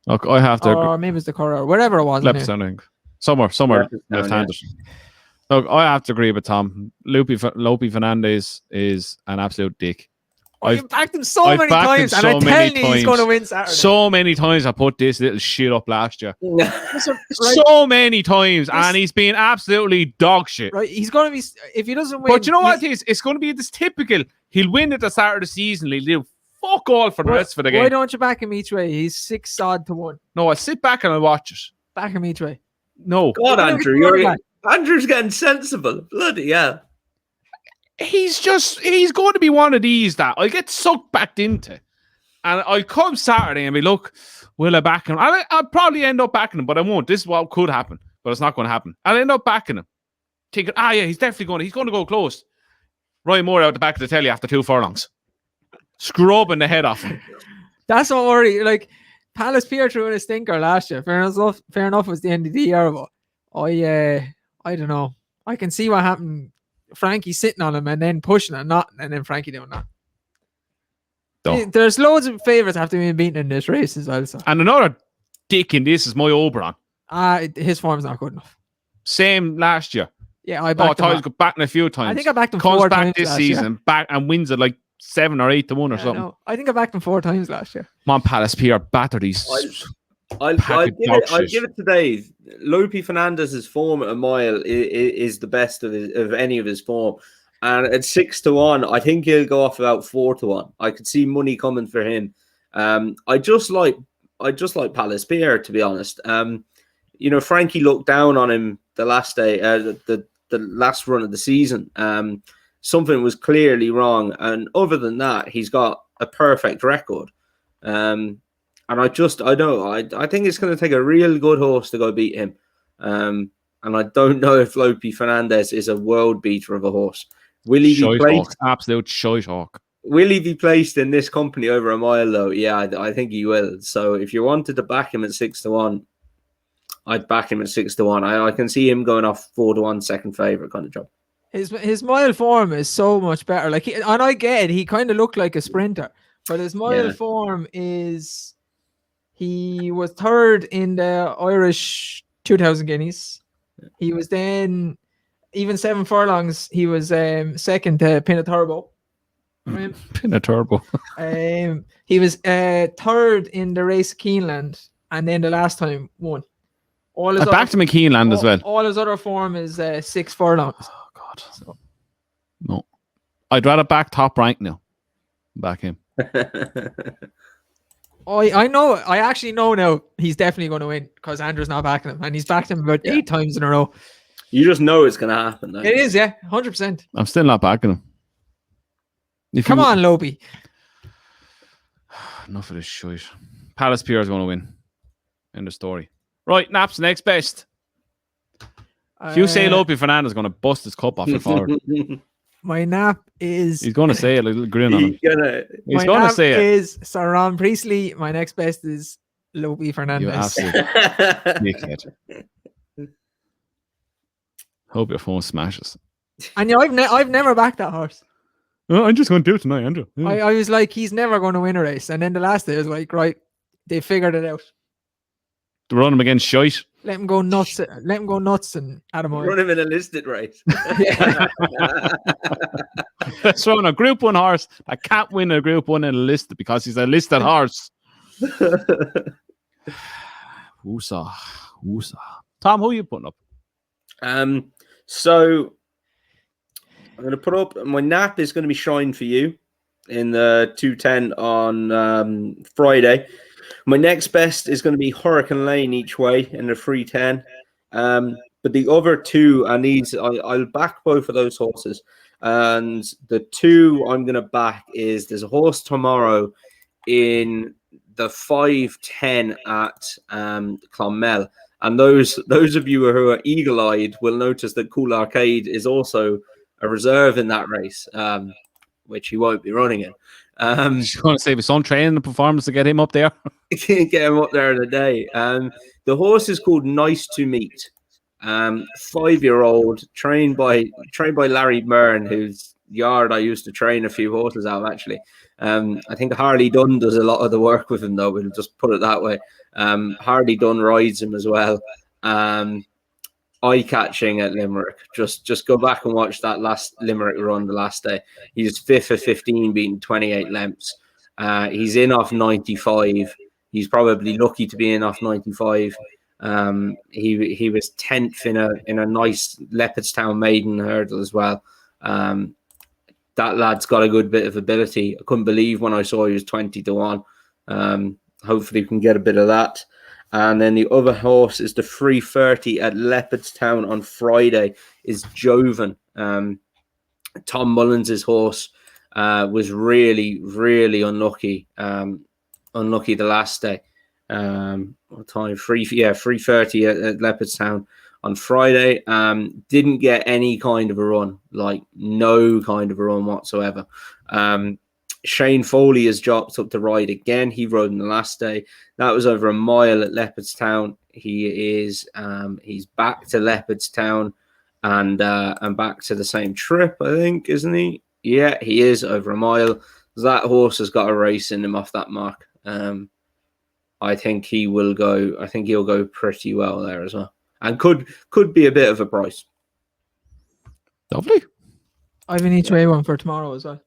Look, I have to, or maybe it's the Curragh, wherever it was. Leopardstown, I think. Somewhere left-handed. Look, I have to agree with Tom. Lope Fernandez is an absolute dick. I've backed him so many times, and I tell you he's going to win Saturday. So many times I put this little shit up last year. So many times, and he's been absolutely dog shit. Right, he's going to be, if he doesn't win. But you know what it is? It's going to be this typical, he'll win at the start of the season, he'll do fuck all for the rest of the game. Why don't you back him each way? He's 6-1. No, I'll sit back and I'll watch it. Back him each way. No. God, Andrew, Andrew's getting sensible. Bloody hell. He's going to be one of these that I get sucked back into. And I'll come Saturday and be, look, will I back him? I'll probably end up backing him, but I won't. This is what could happen, but it's not going to happen. I'll end up backing him. Thinking, yeah, he's definitely going to go close. Ryan Moore out the back of the telly after 2 furlongs. Scrubbing the head off him. That's what worry. Like, Palace Pier threw in a stinker last year. Fair enough, it was the end of the year, but I don't know. I can see what happened Frankie sitting on him and then pushing and not, and then Frankie doing that. Though. There's loads of favourites after being beaten in this race as well. So. And another dick in this is my Oberon. His form's not good enough. Same last year. Yeah, I backed him. He's got back in a few times. I think I backed him Comes 4 back times this last season, year. back and wins it like 7 or 8 to 1 or something. No, I think I backed him 4 times last year. Come on, Palace Pier, batter these. I'll give it today. Lope Fernandez's form at a mile is the best of any of his form. And at 6 to 1, I think he'll go off about 4 to 1. I could see money coming for him. I just like Palace Pier, to be honest. Frankie looked down on him the last day, the last run of the season. Something was clearly wrong, and other than that, he's got a perfect record. And I think it's going to take a real good horse to go beat him. And I don't know if Lope Fernandez is a world beater of a horse. Will he be placed? Absolute shite hawk. Will he be placed in this company over a mile, though? Yeah, I think he will. So if you wanted to back him at 6 to 1, I'd back him at 6 to 1. I can see him going off 4 to 1, second favourite kind of job. His mile form is so much better. And I get it, he kind of looked like a sprinter, but his mile form is, he was 3rd in the Irish 2000 guineas. He was then, even 7 furlongs, he was 2nd to Pinaturbo. Pinaturbo. He was 3rd in the race of Keeneland, and then the last time won. I backed him in Keeneland as well. All his other form is 6 furlongs. Oh God, no. I'd rather back Top Rank now. Back him. I know. I actually know now he's definitely going to win because Andrew's not backing him, and he's backed him about 8 times in a row. You just know it's going to happen. Though. It is, yeah, 100%. I'm still not backing him. Come on, Lobie. Enough of this shit. Palace Pier is going to win. End of story. Right, Nap's next best. If you say Lope Fernandez is going to bust his cup off the forward. My nap is... He's going to say it, like a little grin on him. He's going to say it. Is Sir Ron Priestley. My next best is Lope Fernandez. You absolute dickhead. Hope your phone smashes. And I've never backed that horse. Oh, I'm just going to do it tonight, Andrew. Yeah. I was like, he's never going to win a race. And then the last day, I was like, right, they figured it out. To run him against shite. Let him go nuts. Let him go nuts and Adam Oil. Run him in a listed race. Let's run a Group 1 horse that can't win a Group 1 in a list because he's a listed horse. Woosah. Tom, who are you putting up? So I'm going to put up, my nap is going to be Shine for You in the 210 on Friday. My next best is going to be Hurricane Lane each way in the 310. But the other two, I'll back both of those horses. And the two I'm going to back is, there's a horse tomorrow in the 510 at Clonmel. And those of you who are eagle-eyed will notice that Cool Arcade is also a reserve in that race, which he won't be running in. Just want to save his own training and performance to get him up there. Get him up there in a day. The horse is called Nice to Meet. 5-year-old, trained by Larry Byrne, whose yard I used to train a few horses out, actually. I think Harley Dunn does a lot of the work with him, though. We'll just put it that way. Harley Dunn rides him as well. Eye-catching at Limerick. Just go back and watch that last Limerick run the last day. He's 5th of 15, beating 28 lengths. He's in off 95. He's probably lucky to be in off 95. He was 10th in a nice Leopardstown maiden hurdle as well. That lad's got a good bit of ability. I couldn't believe when I saw he was 20 to 1. Hopefully we can get a bit of that. And then the other horse is the 330 at Leopardstown on Friday, is Jovan. Tom Mullins' horse was really, really unlucky. Unlucky the last day. What time? 3:30 at Leopardstown on Friday. Didn't get any kind of a run, like no kind of a run whatsoever. Shane Foley has dropped up to ride again. He rode in the last day. That was over a mile at Leopardstown. He's back to Leopardstown. and back to the same trip, I think, isn't he? Yeah, he is over a mile. That horse has got a race in him off that mark. I think he will go. I think he'll go pretty well there as well, and could be a bit of a price. Lovely. I have an each way one for tomorrow as well.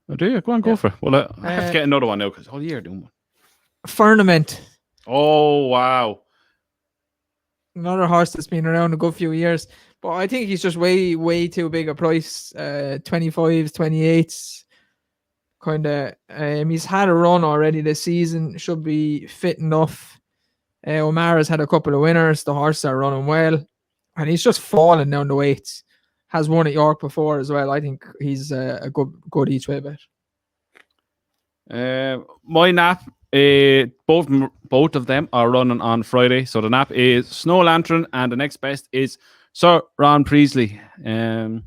Oh, do you? Go on, go for it. Well, I have to get another one now because all year doing one. Firmament. Oh, wow. Another horse that's been around a good few years. But I think he's just way too big a price. 25s, 28s. Kind of. He's had a run already this season. Should be fit enough. O'Mara's had a couple of winners. The horses are running well. And he's just falling down the weights. Has won at York before as well. I think he's a good each way bet. My nap, both of them are running on Friday. So the nap is Snow Lantern, and the next best is Sir Ron Priestley. Yeah,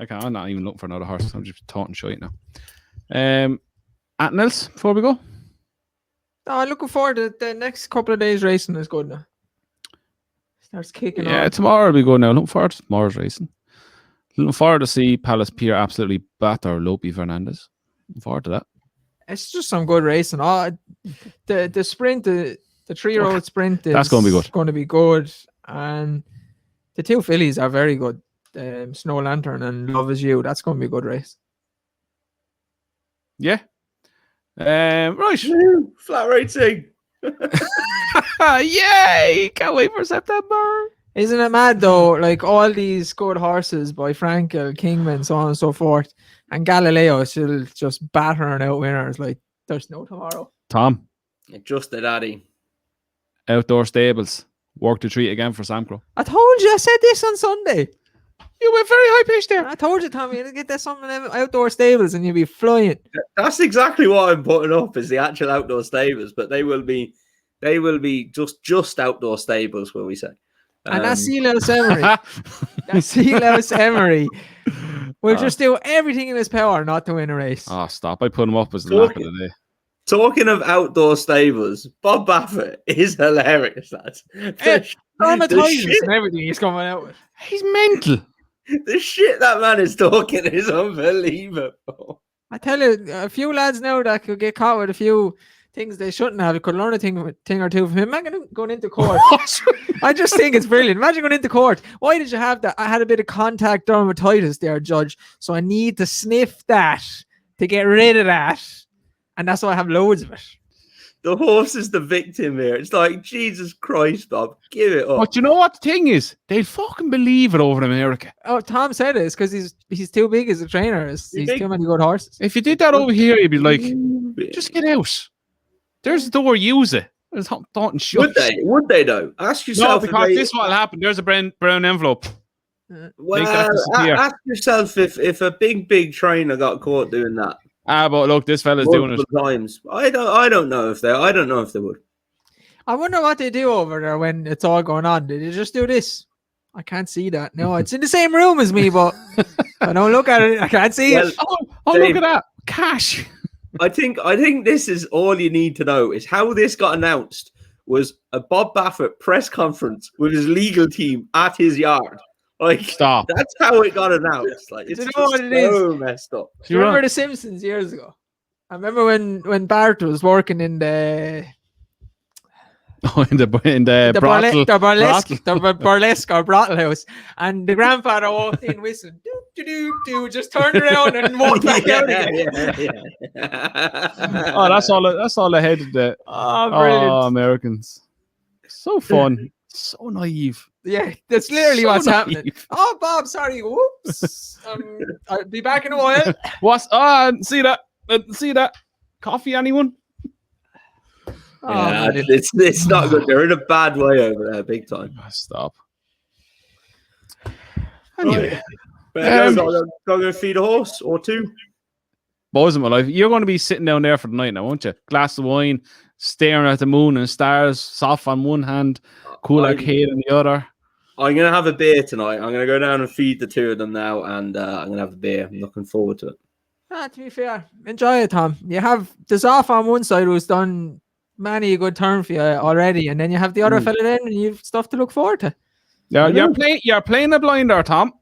I'm not even looking for another horse. I'm just talking shit now. Anything else before we go? No, looking forward to the next couple of days racing is good now. Starts kicking Yeah, on. tomorrow will be good now. Looking forward to tomorrow's racing. Looking forward to see Palace Pier absolutely batter Lope Fernandez. Looking forward to that. It's just some good racing. The sprint, the 3-year-old sprint is That's going to be good. Going to be good. And the two fillies are very good. Snow Lantern and Love Is You. That's going to be a good race. Yeah. Right. Woo, flat rating. Yay! Can't wait for September. Isn't it mad though? Like all these good horses by Frankel, Kingman, so on and so forth, and Galileo still just battering out winners like there's no tomorrow. Tom, Just the daddy. Outdoor Stables. Work the treat again for Samcro. I told you, I said this on Sunday. You went very high pitch there. I told you, Tommy, you get this something Outdoor Stables and you'll be flying. That's exactly what I'm putting up is the actual outdoor stables, but they will be just outdoor stables, will we say? And that's Sea Louse Emery. That's Sea Louse Emery. We'll just do everything in his power not to win a race. Oh, stop. I put him up as the nap of the day. Talking of outdoor stables, Bob Baffert is hilarious, lads. Traumatizes and everything he's coming out with. He's mental. The shit that man is talking is unbelievable. I tell you, a few lads now that could get caught with a few things they shouldn't have. Could learn a thing or two from him. Imagine going into court. I just think it's brilliant. Imagine going into court. Why did you have that? I had a bit of contact dermatitis there, Judge. So I need to sniff that to get rid of that. And that's why I have loads of it. The horse is the victim here. It's like, Jesus Christ, Bob, give it up. But you know what the thing is? They'll fucking believe it over in America. Oh, Tom said it's because he's too big as a trainer. He's too many good horses. If you did that over here, you'd be like, just get out. There's the door, use it. Don't shut. Would they though? Ask yourself. No, because this is what will happen. There's a brown envelope. Well, ask yourself if a big trainer got caught doing that. But look, this fella's doing it. Times. I don't know if they would. I wonder what they do over there when it's all going on. Did they just do this? I can't see that. No, it's in the same room as me, but I don't look at it. I can't see it. Oh, Dave, look at that. Cash. I think this is all you need to know is how this got announced was a Bob Baffert press conference with his legal team at his yard. Like, stop. That's how it got announced. Like, it's so messed up. Do you remember The Simpsons years ago? I remember when Bart was working in the burlesque or brothel house, and the grandfather walked in whistling, just turned around and walked back out again. Oh, that's all I hated. Brilliant. Oh, Americans, so fun, so naive. Yeah, that's literally what's happening. Oh, Bob, sorry. Whoops. I'll be back in a while. See that? Coffee, anyone? Yeah, it's not good. They're in a bad way over there, big time. Stop. Anyway, going to feed a horse or two. Boys of my life, you're going to be sitting down there for the night now, won't you? Glass of wine, staring at the moon and stars, soft on one hand, cool arcade on the other. I'm going to have a beer tonight. I'm going to go down and feed the two of them now, and I'm going to have a beer. I'm looking forward to it. To be fair, enjoy it, Tom. You have the Zoff on one side who's done many a good turn for you already, and then you have the other fella then, and you've stuff to look forward to. You're playing a blinder, Tom.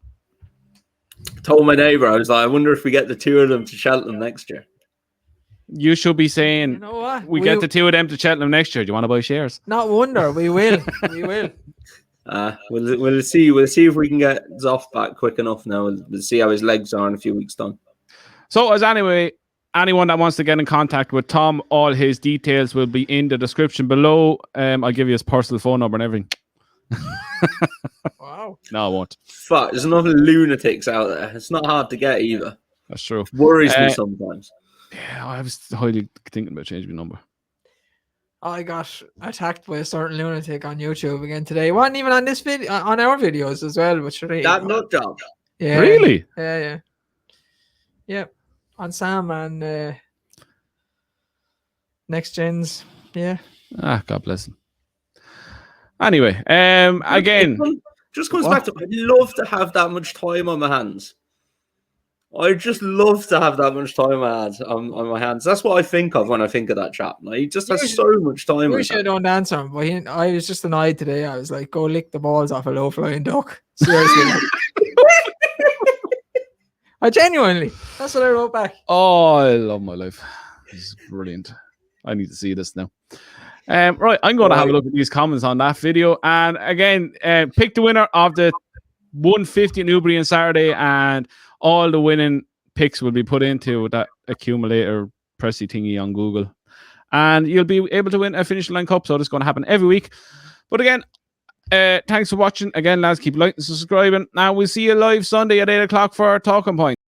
Told my neighbour, I was like, I wonder if we get the two of them to Cheltenham next year. You should be saying, You know what? we get the two of them to Cheltenham next year. Do you want to buy shares? Not wonder. We will. We will. We'll see. We'll see if we can get Zoff back quick enough now. We'll see how his legs are in a few weeks' time. So, anyone that wants to get in contact with Tom, all his details will be in the description below. I'll give you his personal phone number and everything. Wow. No, I won't. Fuck, there's enough lunatics out there. It's not hard to get either. That's true. It worries me sometimes. Yeah, I was highly thinking about changing my number. I got attacked by a certain lunatic on YouTube again today. He wasn't even on this video, on our videos as well. But sure, That nut job. Yeah. Really? Yeah. On Sam and Next Gens. Yeah. God bless him. Anyway, again, just comes back to, I'd love to have that much time on my hands. I just love to have that much time on my hands. That's what I think of when I think of that chap. Like, he just has so much time. I don't answer him, but I was just annoyed today. I was like, go lick the balls off a low-flying duck. Seriously. I genuinely. That's what I wrote back. Oh, I love my life. This is brilliant. I need to see this now. Right, I'm going to have a look at these comments on that video. And again, pick the winner of the 150 Newbury on Saturday, and all the winning picks will be put into that accumulator pressy thingy on Google. And you'll be able to win a Finishing Line Cup. So it's going to happen every week. But again, thanks for watching. Again, lads, keep liking and subscribing. Now we'll see you live Sunday at 8 o'clock for our talking point.